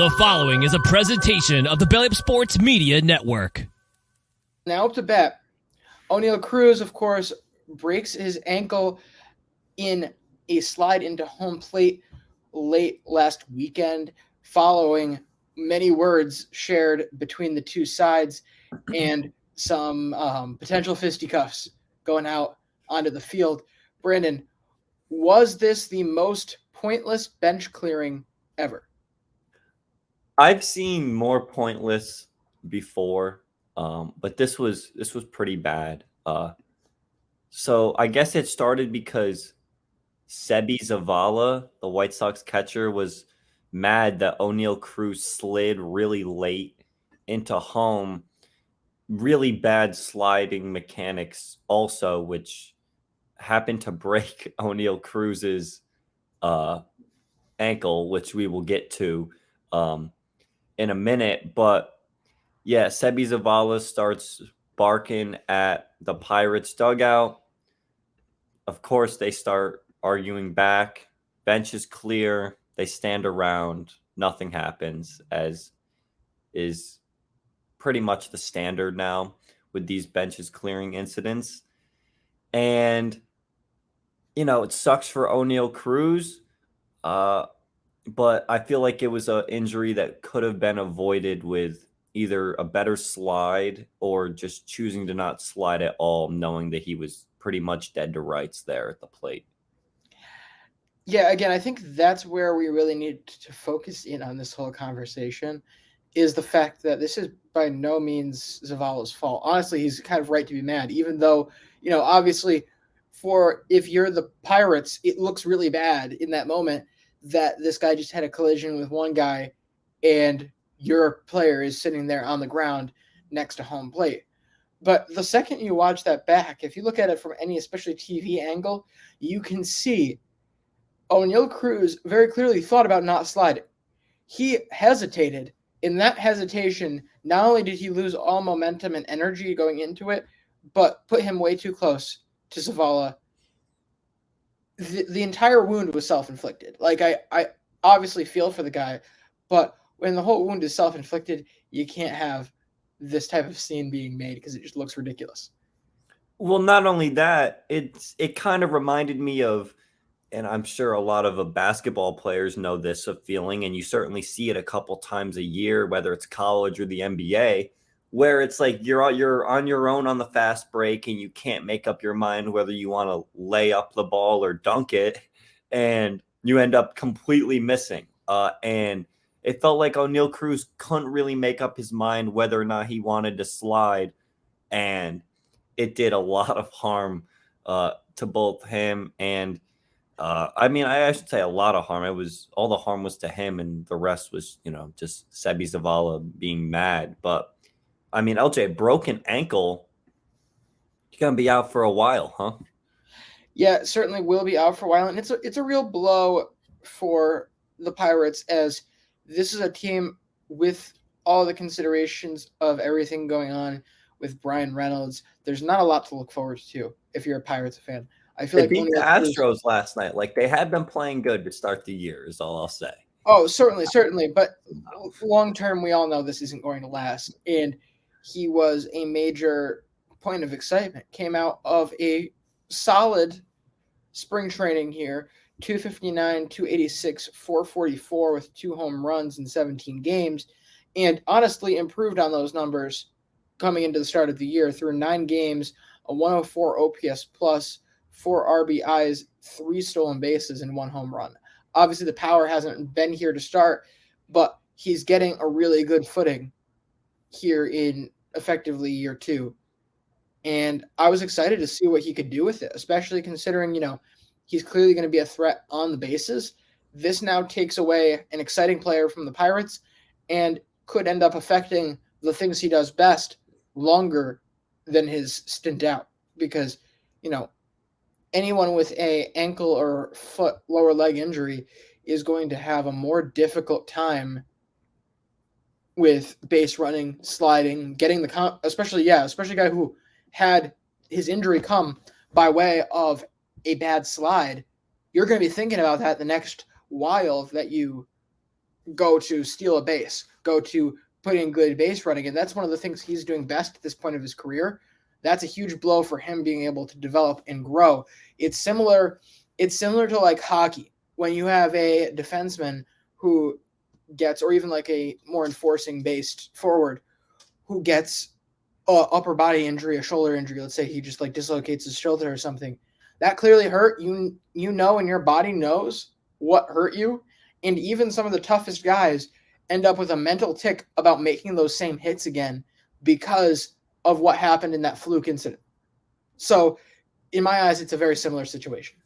The following is a presentation of the Belly Up Sports Media Network. Now up to bat, Oneil Cruz, of course, breaks his ankle in a slide into home plate late last weekend, following many words shared between the two sides and some potential fisticuffs going out onto the field. Brandon, was this the most pointless bench clearing ever? I've seen more pointless before, but this was pretty bad. So I guess it started because Sebi Zavala, the White Sox catcher, was mad that Oneil Cruz slid really late into home. Really bad sliding mechanics also, which happened to break Oneil Cruz's ankle, which we will get to in a minute. But yeah, Sebi Zavala starts barking at the Pirates dugout. Of course, they start arguing back. Bench is clear. They stand around. Nothing happens, as is pretty much the standard now with these benches clearing incidents. And, you know, it sucks for Oneil Cruz. But I feel like it was an injury that could have been avoided with either a better slide or just choosing to not slide at all, knowing that he was pretty much dead to rights there at the plate. Yeah, again, I think that's where we really need to focus in on this whole conversation, is the fact that this is by no means Zavala's fault. Honestly, he's kind of right to be mad, even though, you know, obviously if you're the Pirates, it looks really bad in that moment that this guy just had a collision with one guy and your player is sitting there on the ground next to home plate. But the second you watch that back, if you look at it from any especially TV angle, you can see Oneil Cruz very clearly thought about not sliding. He hesitated. In that hesitation, not only did he lose all momentum and energy going into it, but put him way too close to Zavala. The entire wound was self-inflicted. Like, I obviously feel for the guy, but when the whole wound is self-inflicted, you can't have this type of scene being made because it just looks ridiculous. Well, not only that, it kind of reminded me of, and I'm sure a lot of basketball players know this of feeling, and you certainly see it a couple times a year, whether it's college or the NBA, where it's like you're on your own on the fast break and you can't make up your mind whether you want to lay up the ball or dunk it, and you end up completely missing. And it felt like Oneil Cruz couldn't really make up his mind whether or not he wanted to slide, and it did a lot of harm to both him and I should say a lot of harm. All the harm was to him, and the rest was, just Sebi Zavala being mad. But I mean, LJ, broken ankle, you're gonna be out for a while, huh? Yeah, certainly will be out for a while, and it's a real blow for the Pirates, as this is a team with all the considerations of everything going on with Brian Reynolds. There's not a lot to look forward to if you're a Pirates fan. I feel They like beat the Astros last night. Like, they had been playing good to start the year, is all I'll say. Oh, certainly. But long term, we all know this isn't going to last. And he was a major point of excitement. Came out of a solid spring training here, 259, 286, 444 with 2 home runs in 17 games, and honestly improved on those numbers coming into the start of the year through 9 games, a 104 OPS plus, 4 RBIs, 3 stolen bases, and 1 home run. Obviously, the power hasn't been here to start, but he's getting a really good footing here in effectively year 2. And I was excited to see what he could do with it, especially considering, he's clearly going to be a threat on the bases. This now takes away an exciting player from the Pirates and could end up affecting the things he does best longer than his stint out, because, anyone with a ankle or foot lower leg injury is going to have a more difficult time with base running, sliding, getting especially a guy who had his injury come by way of a bad slide. You're going to be thinking about that the next while that you go to steal a base, go to put in good base running. And that's one of the things he's doing best at this point of his career. That's a huge blow for him being able to develop and grow. It's similar to like hockey. When you have a defenseman who gets, or even like a more enforcing based forward who gets a upper body injury, a shoulder injury, let's say he just like dislocates his shoulder or something, that clearly hurt. You know, and your body knows what hurt you. And even some of the toughest guys end up with a mental tick about making those same hits again because of what happened in that fluke incident. So in my eyes, it's a very similar situation.